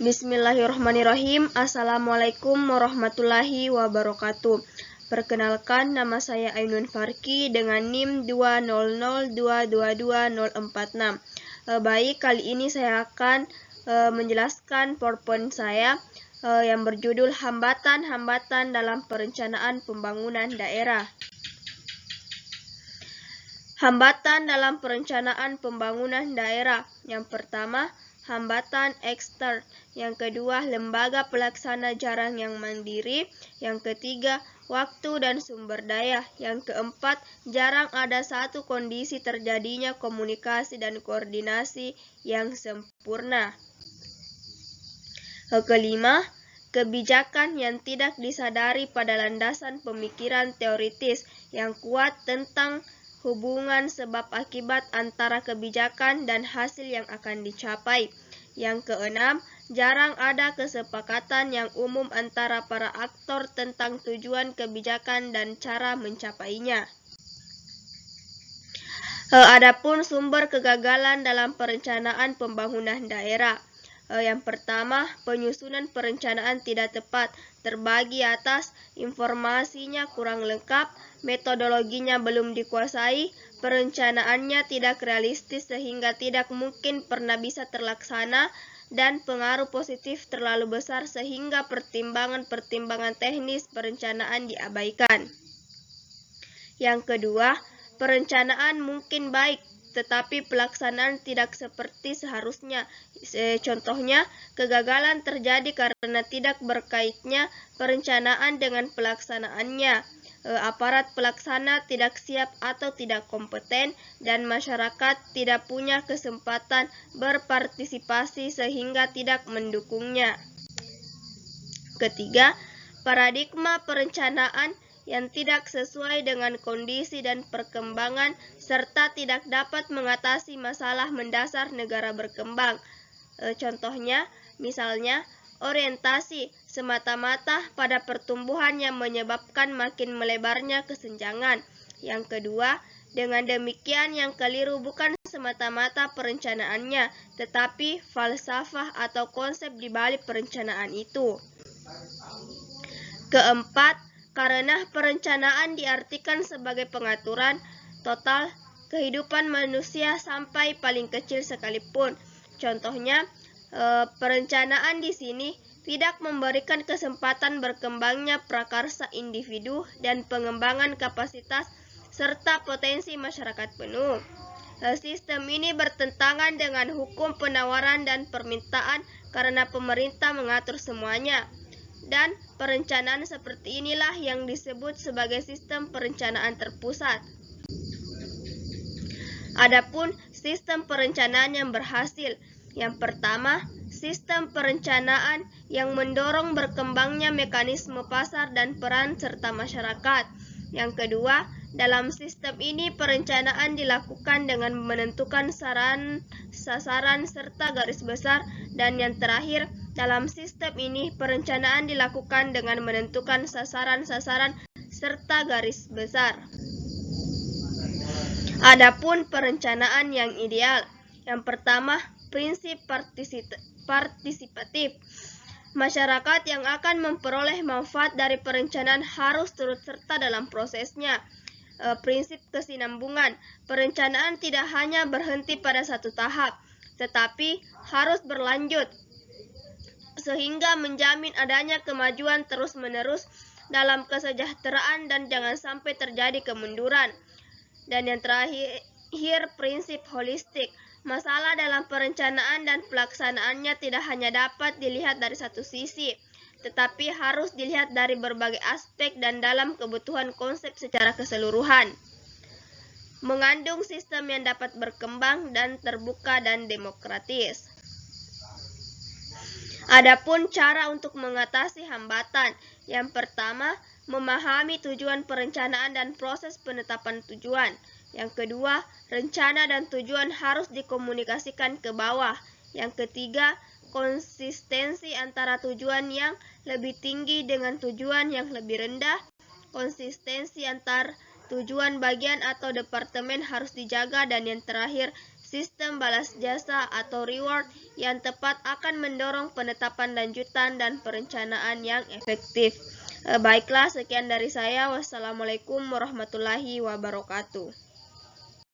Bismillahirrahmanirrahim. Assalamualaikum warahmatullahi wabarakatuh. Perkenalkan, nama saya Ainun Farki dengan NIM 200222046. Baik, kali ini saya akan menjelaskan PowerPoint saya yang berjudul Hambatan-hambatan dalam Perencanaan Pembangunan Daerah. Hambatan dalam perencanaan pembangunan daerah. Yang pertama, hambatan ekstern. Yang kedua, lembaga pelaksana jarang yang mandiri. Yang ketiga, waktu dan sumber daya. Yang keempat, jarang ada satu kondisi terjadinya komunikasi dan koordinasi yang sempurna. Kelima, kebijakan yang tidak disadari pada landasan pemikiran teoritis yang kuat tentang hubungan sebab akibat antara kebijakan dan hasil yang akan dicapai. Yang keenam, jarang ada kesepakatan yang umum antara para aktor tentang tujuan kebijakan dan cara mencapainya. Adapun sumber kegagalan dalam perencanaan pembangunan daerah. Yang pertama, penyusunan perencanaan tidak tepat, terbagi atas, informasinya kurang lengkap, metodologinya belum dikuasai, perencanaannya tidak realistis sehingga tidak mungkin pernah bisa terlaksana, dan pengaruh positif terlalu besar sehingga pertimbangan-pertimbangan teknis perencanaan diabaikan. Yang kedua, perencanaan mungkin baik, tetapi pelaksanaan tidak seperti seharusnya. Contohnya, kegagalan terjadi karena tidak berkaitnya perencanaan dengan pelaksanaannya. Aparat pelaksana tidak siap atau tidak kompeten, dan masyarakat tidak punya kesempatan berpartisipasi sehingga tidak mendukungnya. Ketiga, paradigma perencanaan yang tidak sesuai dengan kondisi dan perkembangan serta tidak dapat mengatasi masalah mendasar negara berkembang. Contohnya, misalnya, orientasi semata-mata pada pertumbuhan yang menyebabkan makin melebarnya kesenjangan. Yang kedua, dengan demikian yang keliru bukan semata-mata perencanaannya, tetapi falsafah atau konsep di balik perencanaan itu. Keempat, karena perencanaan diartikan sebagai pengaturan total kehidupan manusia sampai paling kecil sekalipun. Contohnya, perencanaan di sini tidak memberikan kesempatan berkembangnya prakarsa individu dan pengembangan kapasitas serta potensi masyarakat penuh. Sistem ini bertentangan dengan hukum penawaran dan permintaan karena pemerintah mengatur semuanya. Dan perencanaan seperti inilah yang disebut sebagai sistem perencanaan terpusat. Adapun sistem perencanaan yang berhasil, yang pertama, sistem perencanaan yang mendorong berkembangnya mekanisme pasar dan peran serta masyarakat. Yang kedua, dalam sistem ini perencanaan dilakukan dengan menentukan sasaran serta garis besar, dan yang terakhir, dalam sistem ini perencanaan dilakukan dengan menentukan sasaran-sasaran serta garis besar. Adapun perencanaan yang ideal, yang pertama, prinsip partisipatif. Masyarakat yang akan memperoleh manfaat dari perencanaan harus turut serta dalam prosesnya. Prinsip kesinambungan. Perencanaan tidak hanya berhenti pada satu tahap, tetapi harus berlanjut sehingga menjamin adanya kemajuan terus-menerus dalam kesejahteraan dan jangan sampai terjadi kemunduran. Dan yang terakhir, prinsip holistik. Masalah dalam perencanaan dan pelaksanaannya tidak hanya dapat dilihat dari satu sisi, tetapi harus dilihat dari berbagai aspek dan dalam kebutuhan konsep secara keseluruhan. Mengandung sistem yang dapat berkembang dan terbuka dan demokratis. Adapun cara untuk mengatasi hambatan, yang pertama, memahami tujuan perencanaan dan proses penetapan tujuan. Yang kedua, rencana dan tujuan harus dikomunikasikan ke bawah. Yang ketiga, konsistensi antara tujuan yang lebih tinggi dengan tujuan yang lebih rendah. Konsistensi antar tujuan bagian atau departemen harus dijaga, dan yang terakhir, sistem balas jasa atau reward yang tepat akan mendorong penetapan lanjutan dan perencanaan yang efektif. Baiklah, sekian dari saya. Wassalamualaikum warahmatullahi wabarakatuh.